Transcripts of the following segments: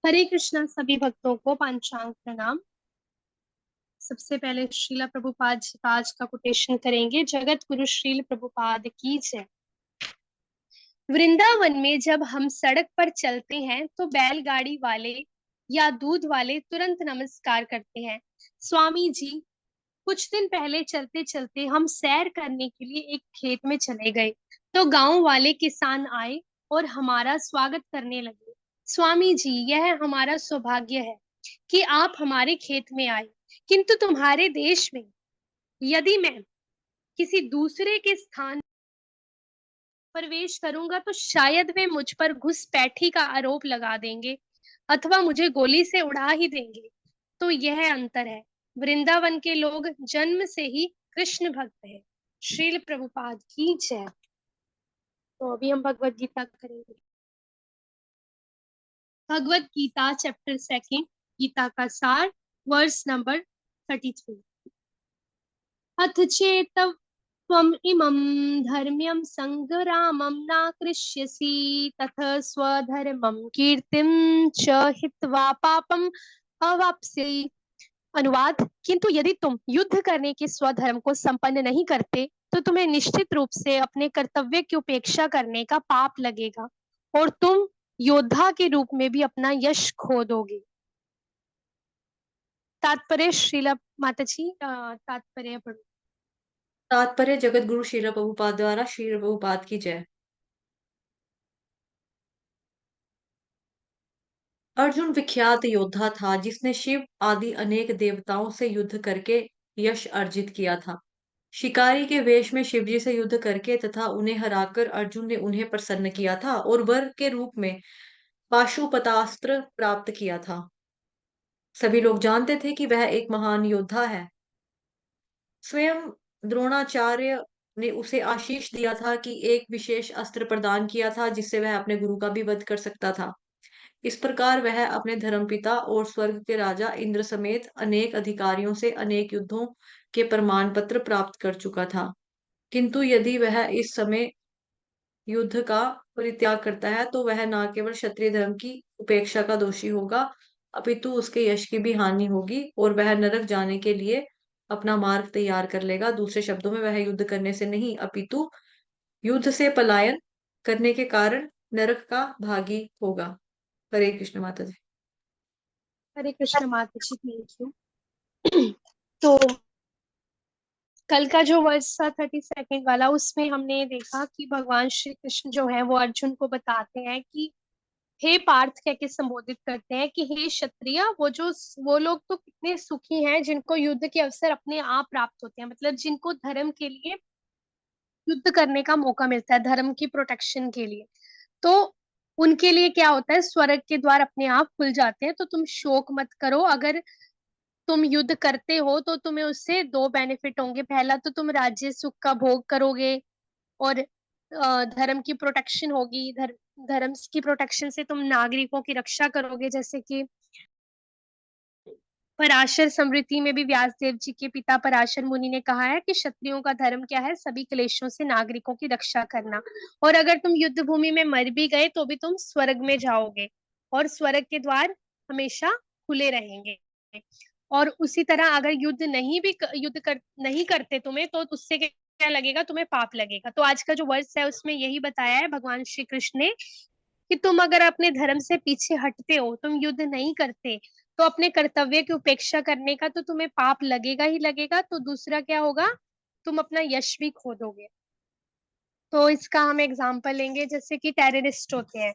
हरे कृष्णा। सभी भक्तों को पांचांग प्रणाम। सबसे पहले श्रीला प्रभुपाद जी का आज का कोटेशन करेंगे। जगत गुरु श्रील प्रभुपाद की जय। वृंदावन में जब हम सड़क पर चलते हैं तो बैलगाड़ी वाले या दूध वाले तुरंत नमस्कार करते हैं। स्वामी जी, कुछ दिन पहले चलते चलते हम सैर करने के लिए एक खेत में चले गए तो गांव वाले किसान आए और हमारा स्वागत करने लगे। स्वामी जी, यह हमारा सौभाग्य है कि आप हमारे खेत में आए, किंतु तुम्हारे देश में यदि मैं किसी दूसरे के स्थान प्रवेश करूंगा तो शायद वे मुझ पर घुसपैठी का आरोप लगा देंगे अथवा मुझे गोली से उड़ा ही देंगे। तो यह अंतर है। वृंदावन के लोग जन्म से ही कृष्ण भक्त है। श्रील प्रभुपाद की जय। तो अभी हम भगवत गीता करेंगे। भगवत गीता चैप्टर सेकंड, गीता का सार, वर्स नंबर 33। अथ चेत त्वम् इमं धर्म्यं संग्रामं नाकृष्यसि तथ स्वधर्मं कीर्तिं च हित्वा पापम अवाप्स्यसि। अनुवाद: किंतु यदि तुम युद्ध करने के स्वधर्म को संपन्न नहीं करते तो तुम्हें निश्चित रूप से अपने कर्तव्य की उपेक्षा करने का पाप लगेगा और तुम योद्धा के रूप में भी अपना यश खो दोगे। तात्पर्य श्रीला माता जी, तात्पर्य पढ़ो। तात्पर्य जगत गुरु श्रील प्रभुपाद द्वारा श्रील प्रभुपाद की जय। अर्जुन विख्यात योद्धा था जिसने शिव आदि अनेक देवताओं से युद्ध करके यश अर्जित किया था। शिकारी के वेश में शिवजी से युद्ध करके तथा उन्हें हराकर अर्जुन ने उन्हें प्रसन्न किया था और वर के रूप में पाशुपतास्त्र प्राप्त किया था। सभी लोग जानते थे कि वह एक महान योद्धा है। स्वयं द्रोणाचार्य ने उसे आशीष दिया था कि एक विशेष अस्त्र प्रदान किया था जिससे वह अपने गुरु का भी वध कर सकता था। इस प्रकार वह अपने धर्मपिता और स्वर्ग के राजा इंद्र समेत अनेक अधिकारियों से अनेक युद्धों के प्रमाण पत्र प्राप्त कर चुका था। किंतु यदि वह इस समय युद्ध का परित्याग करता है तो वह न केवल क्षत्रिय धर्म की उपेक्षा का दोषी होगा, अपितु उसके यश की भी हानि होगी और वह नरक जाने के लिए अपना मार्ग तैयार कर लेगा। दूसरे शब्दों में वह युद्ध करने से नहीं अपितु युद्ध से पलायन करने के कारण नरक का भागी होगा। हरे कृष्ण माता जी। हरे कृष्ण माता जी, थैंक यू। तो कल का जो वर्स था 32 वाला, उसमें हमने देखा कि भगवान श्री कृष्ण जो है वो अर्जुन को बताते हैं कि हे पार्थ कह के संबोधित करते हैं कि हे क्षत्रिय, वो लोग तो कितने सुखी हैं जिनको युद्ध के अवसर अपने आप प्राप्त होते हैं, मतलब जिनको धर्म के लिए युद्ध करने का मौका मिलता है, धर्म की प्रोटेक्शन के लिए। तो उनके लिए क्या होता है, स्वर्ग के द्वार अपने आप खुल जाते हैं। तो तुम शोक मत करो। अगर तुम युद्ध करते हो तो तुम्हें उससे दो बेनिफिट होंगे। पहला तो तुम राज्य सुख का भोग करोगे और धर्म की प्रोटेक्शन होगी। धर्म की प्रोटेक्शन से तुम नागरिकों की रक्षा करोगे। जैसे कि पराशर समृद्धि में भी व्यासदेव जी के पिता पराशर मुनि ने कहा है कि क्षत्रियों का धर्म क्या है, सभी क्लेशों से नागरिकों की रक्षा करना। और अगर तुम युद्ध भूमि में मर भी गए तो भी तुम स्वर्ग में जाओगे और स्वर्ग के द्वार हमेशा खुले रहेंगे। और उसी तरह अगर नहीं करते तुम्हें, तो उससे क्या लगेगा, तुम्हें पाप लगेगा। तो आज का जो वर्ष है उसमें यही बताया है भगवान श्री कृष्ण ने कि तुम अगर अपने धर्म से पीछे हटते हो, तुम युद्ध नहीं करते, तो अपने कर्तव्य की उपेक्षा करने का तो तुम्हें पाप लगेगा ही लगेगा। तो दूसरा क्या होगा, तुम अपना यश भी खो दोगे। तो इसका हम एग्जाम्पल लेंगे, जैसे कि टेररिस्ट होते हैं।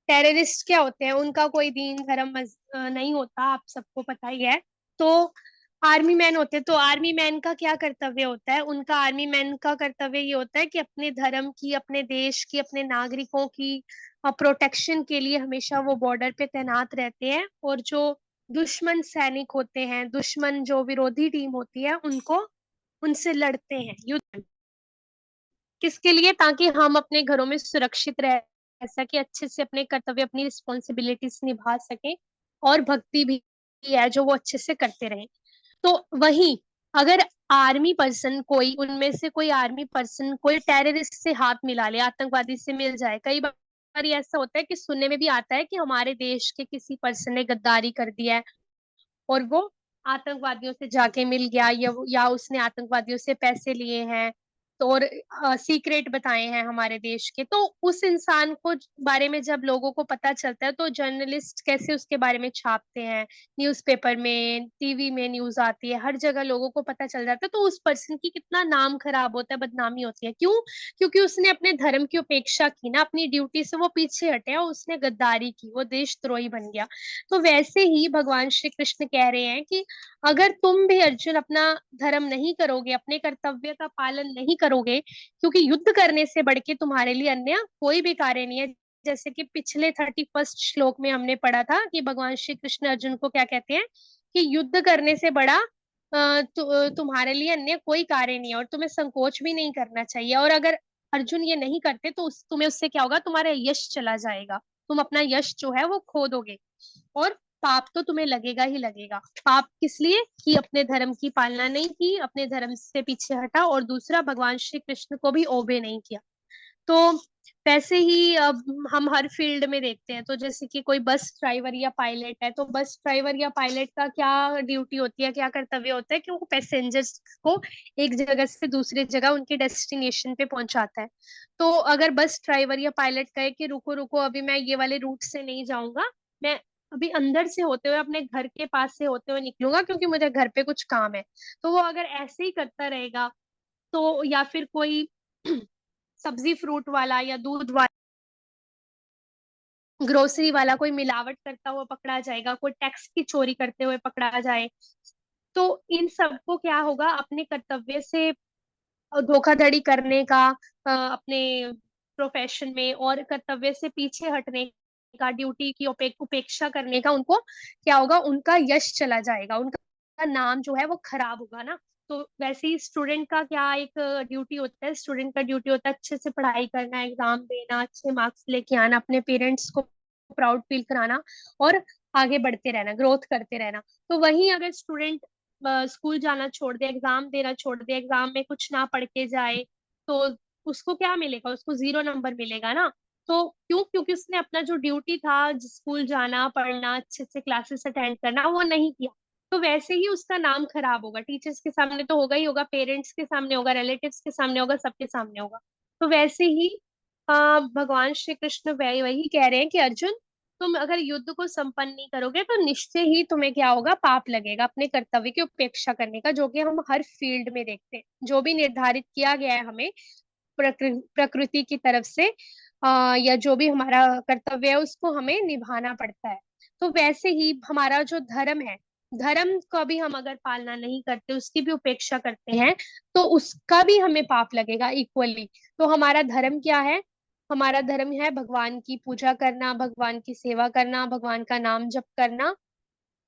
टेररिस्ट क्या होते हैं, उनका कोई दीन धर्म नहीं होता, आप सबको पता ही है। तो आर्मी मैन होते हैं, तो आर्मी मैन का क्या कर्तव्य होता है, उनका आर्मी मैन का कर्तव्य ये होता है कि अपने धर्म की, अपने देश की, अपने नागरिकों की प्रोटेक्शन के लिए हमेशा वो बॉर्डर पे तैनात रहते हैं। और जो दुश्मन सैनिक होते हैं, दुश्मन जो विरोधी टीम होती है, उनको उनसे लड़ते हैं युद्ध। किसके लिए, ताकि हम अपने घरों में सुरक्षित रह सके, अच्छे से अपने कर्तव्य, अपनी रिस्पॉन्सिबिलिटीज निभा सके, और भक्ति भी है जो वो अच्छे से करते रहे। तो वही अगर आर्मी पर्सन, कोई उनमें से कोई आर्मी पर्सन कोई टेररिस्ट से हाथ मिला ले, आतंकवादी से मिल जाए, कई बार बार ऐसा होता है कि सुनने में भी आता है कि हमारे देश के किसी पर्सन ने गद्दारी कर दिया है और वो आतंकवादियों से जाके मिल गया, या उसने आतंकवादियों से पैसे लिए हैं, तो और सीक्रेट बताए हैं हमारे देश के, तो उस इंसान को बारे में जब लोगों को पता चलता है तो जर्नलिस्ट कैसे उसके बारे में छापते हैं, न्यूज़पेपर में, टीवी में न्यूज आती है, हर जगह लोगों को पता चल जाता है, तो उस पर्सन की कितना नाम खराब होता है, बदनामी होती है। क्यों? क्योंकि उसने अपने धर्म की उपेक्षा की ना, अपनी ड्यूटी से वो पीछे हटे और उसने गद्दारी की, वो देशद्रोही बन गया। तो वैसे ही भगवान श्री कृष्ण कह रहे हैं कि अगर तुम भी अर्जुन अपना धर्म नहीं करोगे, अपने कर्तव्य का पालन नहीं करोगे, क्योंकि युद्ध करने से बढ़ के तुम्हारे लिए अन्य कोई भी कार्य नहीं है। जैसे कि पिछले 31st श्लोक में हमने पढ़ा था कि भगवान श्री कृष्ण अर्जुन को क्या कहते हैं कि युद्ध करने से बड़ा तुम्हारे लिए अन्य कोई कार्य नहीं है और तुम्हें संकोच भी नहीं करना चाहिए। और अगर अर्जुन ये नहीं करते तो तुम्हें उससे क्या होगा, तुम्हारा यश चला जाएगा, तुम अपना यश जो है वो खो दोगे और पाप तो तुम्हें लगेगा ही लगेगा। पाप किस लिए? कि अपने धर्म की पालना नहीं की, अपने धर्म से पीछे हटा, और दूसरा भगवान श्री कृष्ण को भी ओबे नहीं किया। तो वैसे ही अब हम हर फील्ड में देखते हैं, तो जैसे कि कोई बस ड्राइवर या पायलट है, तो बस ड्राइवर या पायलट का क्या ड्यूटी होती है, क्या कर्तव्य होता है कि वो पैसेंजर्स को एक जगह से दूसरी जगह उनके डेस्टिनेशन पे पहुंचाता है। तो अगर बस ड्राइवर या पायलट कहे कि रुको रुको, अभी मैं ये वाले रूट से नहीं जाऊंगा, मैं अभी अंदर से होते हुए अपने घर के पास से होते हुए निकलूंगा क्योंकि मुझे घर पे कुछ काम है, तो वो अगर ऐसे ही करता रहेगा तो, या फिर कोई सब्जी फ्रूट वाला या दूध वाला, ग्रोसरी वाला कोई मिलावट करता हुआ पकड़ा जाएगा, कोई टैक्स की चोरी करते हुए पकड़ा जाए, तो इन सबको क्या होगा, अपने कर्तव्य से धोखाधड़ी करने का, अपने प्रोफेशन में और कर्तव्य से पीछे हटने का, ड्यूटी की उपेक्षा करने का, उनको क्या होगा, उनका यश चला जाएगा, उनका नाम जो है वो खराब होगा ना। तो वैसे ही स्टूडेंट का क्या एक ड्यूटी होता है, स्टूडेंट का ड्यूटी होता है अच्छे से पढ़ाई करना, एग्जाम देना, अच्छे मार्क्स लेके आना, अपने पेरेंट्स को प्राउड फील कराना और आगे बढ़ते रहना, ग्रोथ करते रहना। तो वहीं अगर स्टूडेंट स्कूल जाना छोड़ दे, एग्जाम देना छोड़ दे, एग्जाम में कुछ ना पढ़ के जाए, तो उसको क्या मिलेगा, उसको 0 नंबर मिलेगा ना। तो क्यों? क्योंकि उसने अपना जो ड्यूटी था, स्कूल जाना, पढ़ना, अच्छे से क्लासेस अटेंड करना, वो नहीं किया। तो वैसे ही उसका नाम खराब होगा, टीचर्स के सामने तो होगा ही होगा, पेरेंट्स के सामने होगा, रिलेटिव्स के सामने होगा, सबके सामने होगा। तो वैसे ही भगवान श्री कृष्ण वही वही कह रहे हैं कि अर्जुन, तुम अगर युद्ध को संपन्न नहीं करोगे तो निश्चय ही तुम्हें क्या होगा, पाप लगेगा अपने कर्तव्य की उपेक्षा करने का, जो कि हम हर फील्ड में देखते हैं, जो भी निर्धारित किया गया है हमें प्रकृति की तरफ से, या जो भी हमारा कर्तव्य है उसको हमें निभाना पड़ता है। तो वैसे ही हमारा जो धर्म है, धर्म का भी हम अगर पालना नहीं करते, उसकी भी उपेक्षा करते हैं, तो उसका भी हमें पाप लगेगा इक्वली। तो हमारा धर्म क्या है? हमारा धर्म है भगवान की पूजा करना, भगवान की सेवा करना, भगवान का नाम जप करना,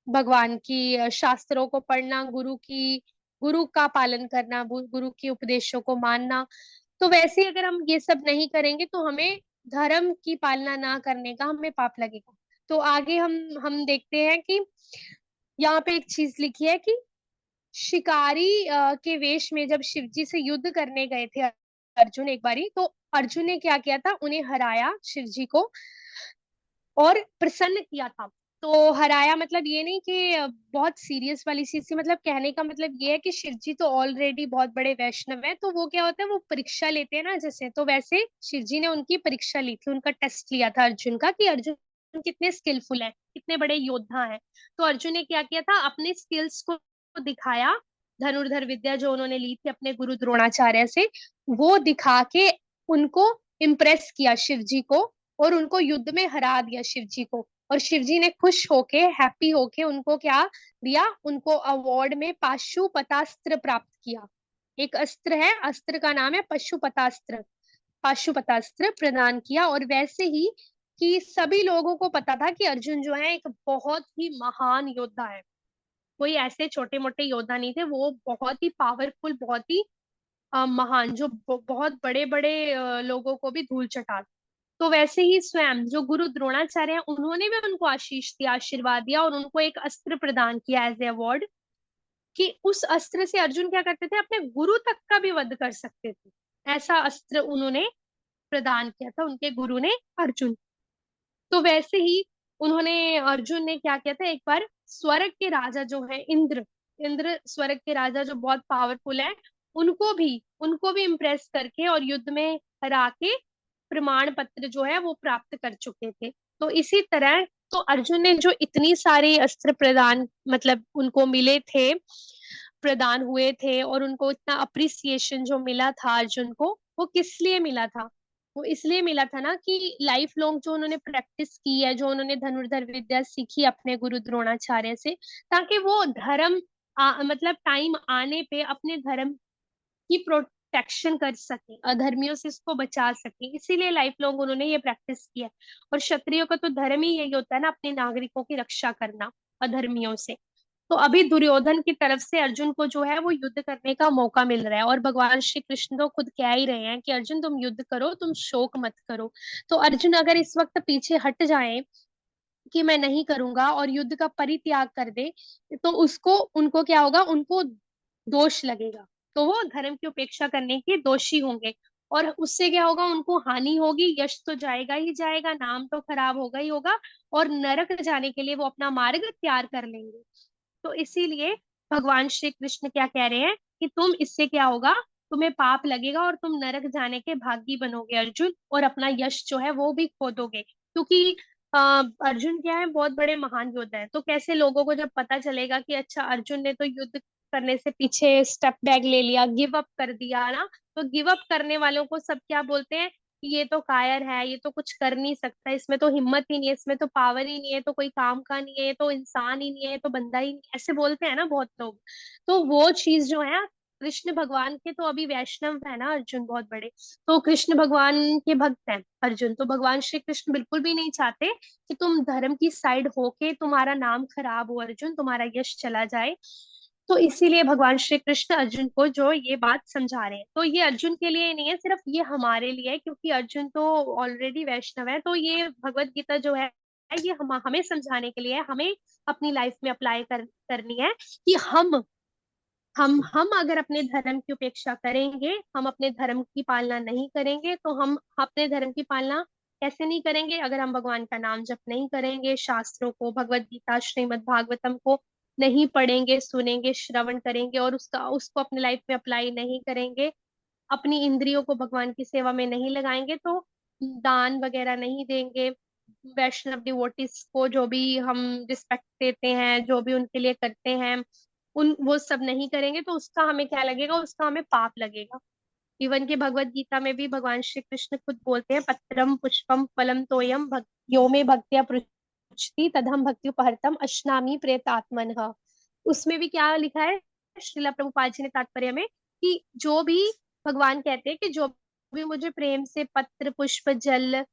भगवान की शास्त्रों को पढ़ना, गुरु का पालन करना, गुरु के उपदेशों को मानना। तो वैसे ही अगर हम ये सब नहीं करेंगे तो हमें धर्म की पालना ना करने का हमें पाप लगेगा। तो आगे हम देखते हैं कि यहाँ पे एक चीज लिखी है कि शिकारी के वेश में जब शिवजी से युद्ध करने गए थे अर्जुन एक बारी, तो अर्जुन ने क्या किया था, उन्हें हराया शिवजी को और प्रसन्न किया था। तो हराया मतलब ये नहीं कि बहुत सीरियस वाली चीज थी, मतलब कहने का मतलब ये है कि शिव जी तो ऑलरेडी बहुत बड़े वैष्णव है, तो वो क्या होता है, वो परीक्षा लेते हैं ना, जैसे तो वैसे शिव जी ने उनकी परीक्षा ली थी, उनका टेस्ट लिया था अर्जुन का कि अर्जुन कितने स्किलफुल है, कितने बड़े योद्धा हैं। तो अर्जुन ने क्या किया था, अपने स्किल्स को दिखाया, धनुर्धर विद्या जो उन्होंने ली थी अपने गुरु द्रोणाचार्य से, वो दिखा के उनको इम्प्रेस किया शिव जी को, और उनको युद्ध में हरा दिया शिव जी को। और शिव जी ने खुश होके, हैप्पी होके उनको क्या दिया, उनको अवार्ड में पाशुपतास्त्र प्राप्त किया। एक अस्त्र है, अस्त्र का नाम है पशुपतास्त्र, पाशुपतास्त्र प्रदान किया। और वैसे ही कि सभी लोगों को पता था कि अर्जुन जो है एक बहुत ही महान योद्धा है, कोई ऐसे छोटे मोटे योद्धा नहीं थे, वो बहुत ही पावरफुल, बहुत ही महान, जो बहुत बड़े बड़े लोगों को भी धूल चटा। तो वैसे ही स्वयं जो गुरु द्रोणाचार्य हैं, उन्होंने भी उनको आशीष दिया, आशीर्वाद दिया और उनको एक अस्त्र प्रदान किया एज ए अवार्ड, कि उस अस्त्र से अर्जुन क्या करते थे, अपने गुरु तक का भी वध कर सकते थे। ऐसा अस्त्र उन्होंने प्रदान किया था उनके गुरु ने, अर्जुन। तो वैसे ही उन्होंने, अर्जुन ने क्या किया था, एक बार स्वर्ग के राजा जो है इंद्र, इंद्र स्वर्ग के राजा जो बहुत पावरफुल है, उनको भी इम्प्रेस करके और युद्ध में हरा के प्रमाण पत्र जो है वो प्राप्त कर चुके थे। तो इसी तरह, तो अर्जुन ने जो इतनी सारी अस्त्र प्रदान, मतलब उनको मिले थे, प्रदान हुए थे, और उनको इतना अप्रिसिएशन जो मिला था अर्जुन को, वो किस लिए मिला था? वो इसलिए मिला था ना कि लाइफ लॉन्ग जो उन्होंने प्रैक्टिस की है, जो उन्होंने धनुर्धर विद्या सीखी अपने गुरु द्रोणाचार्य से, ताकि वो धर्म, मतलब टाइम आने पे अपने धर्म की प्रोटेक्शन कर सके, अधर्मियों से इसको बचा सके, इसीलिए लाइफ लॉन्ग उन्होंने ये प्रैक्टिस किया है। और क्षत्रियो का तो धर्म ही यही होता है ना, अपने नागरिकों की रक्षा करना अधर्मियों से। तो अभी दुर्योधन की तरफ से अर्जुन को जो है वो युद्ध करने का मौका मिल रहा है, और भगवान श्री कृष्ण तो खुद कह ही रहे हैं कि अर्जुन तुम युद्ध करो, तुम शोक मत करो। तो अर्जुन अगर इस वक्त पीछे हट जाए कि मैं नहीं करूंगा और युद्ध का परित्याग कर दे, तो उसको, उनको क्या होगा, उनको दोष लगेगा, तो वो धर्म की उपेक्षा करने के दोषी होंगे। और उससे क्या होगा, उनको हानि होगी, यश तो जाएगा ही जाएगा, नाम तो खराब होगा ही होगा, और नरक जाने के लिए वो अपना मार्ग तैयार कर लेंगे। तो इसीलिए भगवान श्री कृष्ण क्या कह रहे हैं कि तुम, इससे क्या होगा, तुम्हें पाप लगेगा और तुम नरक जाने के भागी बनोगे अर्जुन, और अपना यश जो है वो भी खो दोगे। क्योंकि अर्जुन क्या है, बहुत बड़े महान योद्धा है, तो कैसे लोगों को जब पता चलेगा कि अच्छा अर्जुन ने तो युद्ध करने से पीछे स्टेप बैक ले लिया, गिव अप कर दिया ना, तो गिव अप करने वालों को सब क्या बोलते हैं कि ये तो कायर है, ये तो कुछ कर नहीं सकता, इसमें तो हिम्मत ही नहीं है, इसमें तो पावर ही नहीं है, तो कोई काम का नहीं है, ये तो इंसान ही नहीं है, ये तो बंदा ही नहीं है, ऐसे बोलते हैं ना बहुत लोग। तो वो चीज जो है, कृष्ण भगवान के तो अभी वैष्णव है ना अर्जुन, बहुत बड़े, तो कृष्ण भगवान के भक्त हैं अर्जुन, तो भगवान श्री कृष्ण बिल्कुल भी नहीं चाहते कि तुम धर्म की साइड होके तुम्हारा नाम खराब हो अर्जुन, तुम्हारा यश चला जाए। तो इसीलिए भगवान श्री कृष्ण अर्जुन को जो ये बात समझा रहे हैं, तो ये अर्जुन के लिए नहीं है, सिर्फ ये हमारे लिए है, क्योंकि अर्जुन तो ऑलरेडी वैष्णव है। तो ये भगवत गीता जो है, ये हमें समझाने के लिए है, हमें अपनी लाइफ में अप्लाई करनी है कि हम अगर अपने धर्म की उपेक्षा करेंगे, हम अपने धर्म की पालना नहीं करेंगे, तो हम अपने धर्म की पालना कैसे नहीं करेंगे? अगर हम भगवान का नाम जप नहीं करेंगे, शास्त्रों को, भगवत गीता, श्रीमद् भागवतम को नहीं पढ़ेंगे, सुनेंगे, श्रवण करेंगे, और उसको अपने लाइफ में अप्लाई नहीं करेंगे, अपनी इंद्रियों को भगवान की सेवा में नहीं लगाएंगे, तो दान वगैरह नहीं देंगे, वैष्णव डिवोटिस को जो भी हम रिस्पेक्ट देते हैं, जो भी उनके लिए करते हैं, उन वो सब नहीं करेंगे, तो उसका हमें क्या लगेगा, उसका हमें पाप लगेगा। इवन के भगवत गीता में भी भगवान श्री कृष्ण खुद बोलते हैं, पत्रम पुष्पम फलम तोयम यो में भक्त्या पृच्छति तदहम भक्ति उपहर्तम अश्नामी प्रेतात्मनः। उसमें भी क्या लिखा है, श्रीला प्रभुपाद जी ने तात्पर्य में, कि जो भी, भगवान कहते हैं कि जो भी मुझे प्रेम से पत्र पुष्प जल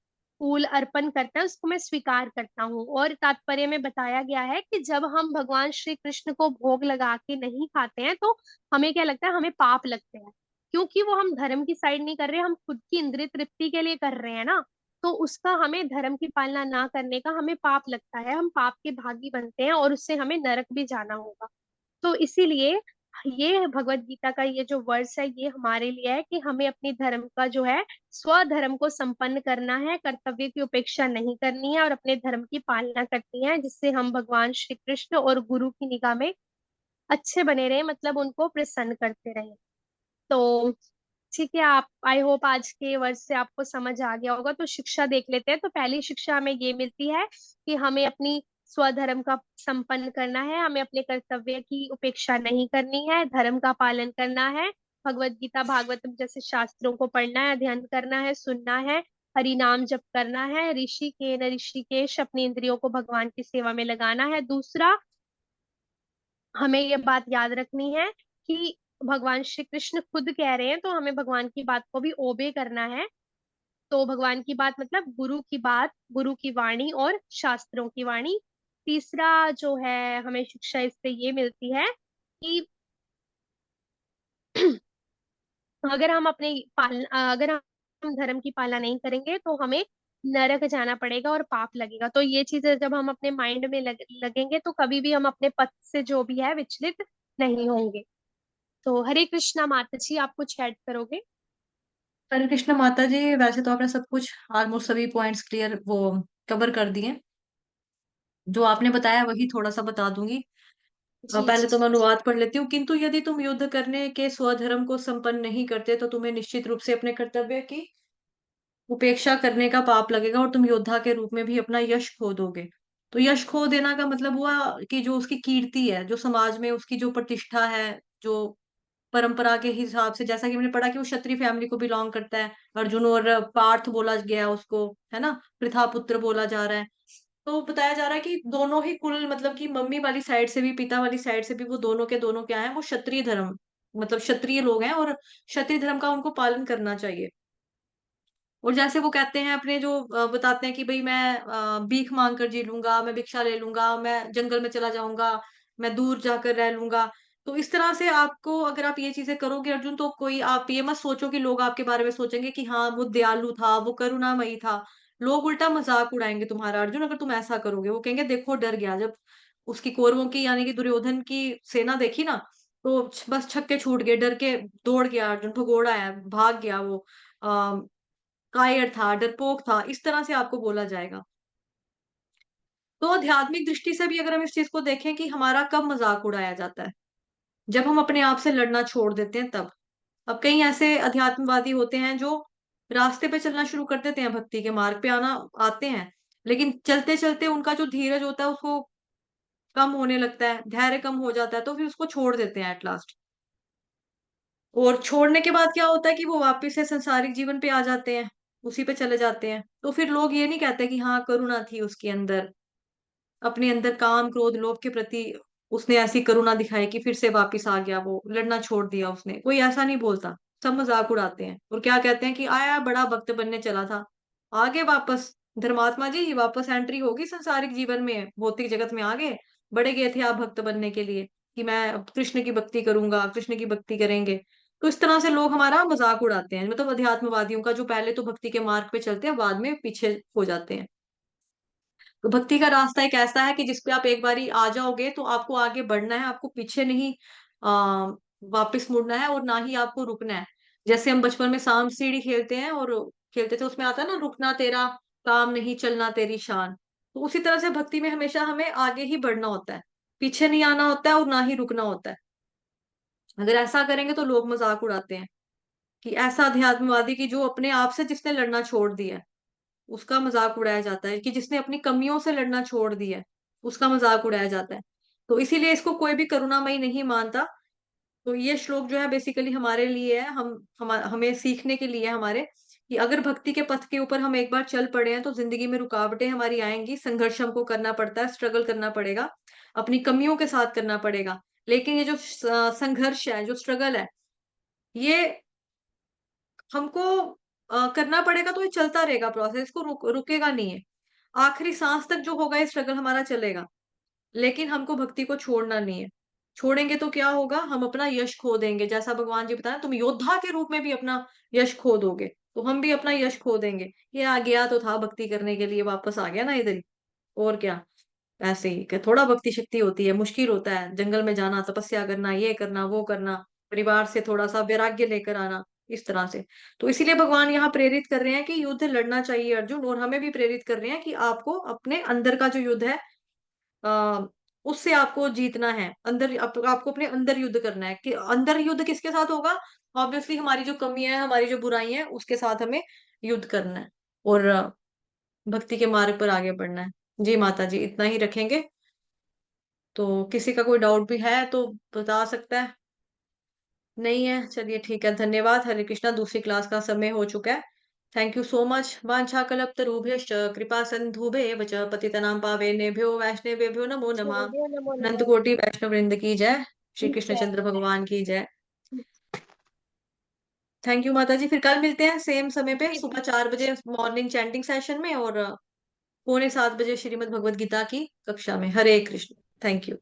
फूल अर्पण करता है, उसको मैं स्वीकार करता हूँ। और तात्पर्य में बताया गया है कि जब हम भगवान श्री कृष्ण को भोग लगा के नहीं खाते हैं, तो हमें क्या लगता है, हमें पाप लगते हैं, क्योंकि वो हम धर्म की साइड नहीं कर रहे, हम खुद की इंद्रिय तृप्ति के लिए कर रहे हैं ना। तो उसका, हमें धर्म की पालना ना करने का हमें पाप लगता है, हम पाप के भागी बनते हैं, और उससे हमें नरक भी जाना होगा। तो इसीलिए ये भगवत गीता का ये जो वर्ष है, ये हमारे लिए है कि हमें अपनी धर्म का जो है, स्वधर्म को संपन्न करना है, कर्तव्य की उपेक्षा नहीं करनी है, और अपने धर्म की पालना करनी है, जिससे हम भगवान श्री कृष्ण और गुरु की निगाह में अच्छे बने रहे, मतलब उनको प्रसन्न करते रहे। तो ठीक है, आप, आई होप आज के वर्ड से आपको समझ आ गया होगा। तो शिक्षा देख लेते हैं। तो पहली शिक्षा हमें ये मिलती है कि हमें अपनी स्वधर्म का संपन्न करना है, हमें अपने कर्तव्य की उपेक्षा नहीं करनी है, धर्म का पालन करना है, भगवत गीता भागवतम जैसे शास्त्रों को पढ़ना है, अध्ययन करना है, सुनना है, हरि नाम जप करना है, ऋषि के न ऋषिकेश, अपनी इंद्रियों को भगवान की सेवा में लगाना है। दूसरा, हमें ये बात याद रखनी है कि भगवान श्री कृष्ण खुद कह रहे हैं, तो हमें भगवान की बात को भी ओबे करना है। तो भगवान की बात मतलब गुरु की बात, गुरु की वाणी और शास्त्रों की वाणी। तीसरा जो है, हमें शिक्षा इससे ये मिलती है कि अगर हम अपने अगर हम धर्म की पालना नहीं करेंगे, तो हमें नरक जाना पड़ेगा और पाप लगेगा। तो ये चीजें जब हम अपने माइंड में लगेंगे, तो कभी भी हम अपने पथ से जो भी है विचलित नहीं होंगे। तो हरे कृष्णा माता जी, आप कुछ ऐड करोगे? हरे कृष्ण माता जी, वैसे तो आपने सब कुछ ऑलमोस्ट सभी पॉइंट्स क्लियर वो कवर कर दिए। जो आपने बताया वही थोड़ा सा बता दूंगी। जी पहले जी। तो मैं अनुवाद पढ़ लेती हूँ। किंतु यदि तुम युद्ध करने के स्वधर्म को संपन्न नहीं करते तो तुम्हें निश्चित रूप से अपने कर्तव्य की उपेक्षा करने का पाप लगेगा और तुम योद्धा के रूप में भी अपना यश खो दोगे। तो यश खो देना का मतलब हुआ कि जो उसकी कीर्ति है, जो समाज में उसकी जो प्रतिष्ठा है, जो परंपरा के हिसाब से, जैसा कि मैंने पढ़ा कि वो क्षत्रिय फैमिली को बिलोंग करता है। अर्जुन और पार्थ बोला गया उसको, है ना, प्रथापुत्र बोला जा रहा है। तो बताया जा रहा है कि दोनों ही कुल, मतलब कि मम्मी वाली साइड से भी पिता वाली साइड से भी वो दोनों के दोनों क्या है, वो क्षत्रिय धर्म, मतलब क्षत्रिय लोग हैं और क्षत्रिय धर्म का उनको पालन करना चाहिए। और जैसे वो कहते हैं अपने जो बताते हैं कि भाई मैं भीख मांग कर जी लूंगा, मैं भिक्षा ले लूंगा, मैं जंगल में चला जाऊंगा, मैं दूर जाकर रह लूंगा। तो इस तरह से आपको, अगर आप ये चीजें करोगे अर्जुन, तो कोई, आप ये मत सोचो कि लोग आपके बारे में सोचेंगे कि हाँ वो दयालु था, वो करुणामयी था। लोग उल्टा मजाक उड़ाएंगे तुम्हारा अर्जुन, अगर तुम ऐसा करोगे। वो कहेंगे देखो डर गया। जब उसकी कौरवों की यानी कि दुर्योधन की सेना देखी ना, तो बस छक्के छूट गए, डर के दौड़ गया अर्जुन, भगोड़ा है, भाग गया वो, कायर था, डरपोक था, इस तरह से आपको बोला जाएगा। तो आध्यात्मिक दृष्टि से भी अगर हम इस चीज को देखें कि हमारा कब मजाक उड़ाया जाता है, जब हम अपने आप से लड़ना छोड़ देते हैं तब। अब कई ऐसे अध्यात्मवादी होते हैं जो रास्ते पे चलना शुरू कर देते हैं, भक्ति के मार्ग पे आना आते हैं, लेकिन चलते चलते उनका जो धीरज होता है उसको कम होने लगता है, धैर्य कम हो जाता है, तो फिर उसको छोड़ देते हैं एट लास्ट। और छोड़ने के बाद क्या होता है कि वो वापस से संसारिक जीवन पे आ जाते हैं, उसी पे चले जाते हैं। तो फिर लोग ये नहीं कहते कि हाँ करुणा थी उसके अंदर, अपने अंदर काम क्रोध लोभ के प्रति उसने ऐसी करुणा दिखाई कि फिर से वापस आ गया, वो लड़ना छोड़ दिया उसने। कोई ऐसा नहीं बोलता। सब मजाक उड़ाते हैं और क्या कहते हैं कि आया बड़ा भक्त बनने चला था, आगे वापस धर्मात्मा जी वापस एंट्री होगी संसारिक जीवन में, भौतिक जगत में आगे बढ़े गए थे आप भक्त बनने के लिए, कि मैं अब कृष्ण की भक्ति करूंगा, कृष्ण की भक्ति करेंगे। तो इस तरह से लोग हमारा मजाक उड़ाते हैं, मतलब अध्यात्मवादियों का, जो पहले तो भक्ति के मार्ग पे चलते हैं बाद में पीछे हो जाते हैं। तो भक्ति का रास्ता एक ऐसा है कि जिसपे आप एक बारी आ जाओगे तो आपको आगे बढ़ना है, आपको पीछे नहीं आ, वापस मुड़ना है और ना ही आपको रुकना है। जैसे हम बचपन में सांप सीढ़ी खेलते हैं और खेलते थे, उसमें आता है ना, रुकना तेरा काम नहीं, चलना तेरी शान। तो उसी तरह से भक्ति में हमेशा हमें आगे ही बढ़ना होता है, पीछे नहीं आना होता है और ना ही रुकना होता है। अगर ऐसा करेंगे तो लोग मजाक उड़ाते हैं कि ऐसा अध्यात्मवादी कि जो अपने आप से जिसने लड़ना छोड़ दिया है, उसका मजाक उड़ाया जाता है, कि जिसने अपनी कमियों से लड़ना छोड़ दिया है उसका मजाक उड़ाया जाता है। तो इसीलिए इसको कोई भी करुणामयी नहीं मानता। तो ये श्लोक जो है बेसिकली हमारे लिए है, हमें सीखने के लिए है हमारे, कि अगर भक्ति के पथ के ऊपर हम एक बार चल पड़े हैं तो जिंदगी में रुकावटें हमारी आएंगी, संघर्ष हमको करना पड़ता है, स्ट्रगल करना पड़ेगा, अपनी कमियों के साथ करना पड़ेगा। लेकिन ये जो संघर्ष है, जो स्ट्रगल है, ये हमको करना पड़ेगा। तो ये चलता रहेगा प्रोसेस, इसको रुकेगा नहीं है। आखिरी सांस तक जो होगा ये स्ट्रगल हमारा चलेगा। लेकिन हमको भक्ति को छोड़ना नहीं है। छोड़ेंगे तो क्या होगा, हम अपना यश खो देंगे। जैसा भगवान जी बताया, तुम योद्धा के रूप में भी अपना यश खो दोगे, तो हम भी अपना यश खो देंगे। ये आ गया तो था भक्ति करने के लिए, वापस आ गया ना इधर ही। और क्या। ऐसे ही कि थोड़ा भक्ति शक्ति होती है, मुश्किल होता है जंगल में जाना, तपस्या करना, ये करना वो करना, परिवार से थोड़ा सा वैराग्य लेकर आना, इस तरह से। तो इसीलिए भगवान यहाँ प्रेरित कर रहे हैं कि युद्ध लड़ना चाहिए अर्जुन, और हमें भी प्रेरित कर रहे हैं कि आपको अपने अंदर का जो युद्ध है, आ, उससे आपको जीतना है। अंदर आपको अपने अंदर युद्ध करना है। कि अंदर युद्ध किसके साथ होगा? ऑब्वियसली हमारी जो कमियां है, हमारी जो बुराई है, उसके साथ हमें युद्ध करना है और भक्ति के मार्ग पर आगे बढ़ना है। जी माता जी, इतना ही रखेंगे। तो किसी का कोई डाउट भी है तो बता सकता है। नहीं है, चलिए ठीक है, धन्यवाद। हरे कृष्णा, दूसरी क्लास का समय हो चुका है। Thank you so much. वाञ्छाकल्पतरुभ्यश्च कृपा सिन्धुभ्येव च पतितनां पावनेभ्यो वैष्णवेभ्यो नमो नमः। सूर्य नमो अनंत नमः। कोटि वैष्णव वृंद की जय। श्री ठीक है। कृष्णचंद्र भगवान की जय। थैंक यू माता जी। फिर कल मिलते हैं सेम समय पे, जी सुबह 4 बजे मॉर्निंग चैंटिंग सेशन में, और पौने 7 बजे श्रीमद् भगवद गीता की कक्षा में। हरे कृष्ण। Thank you.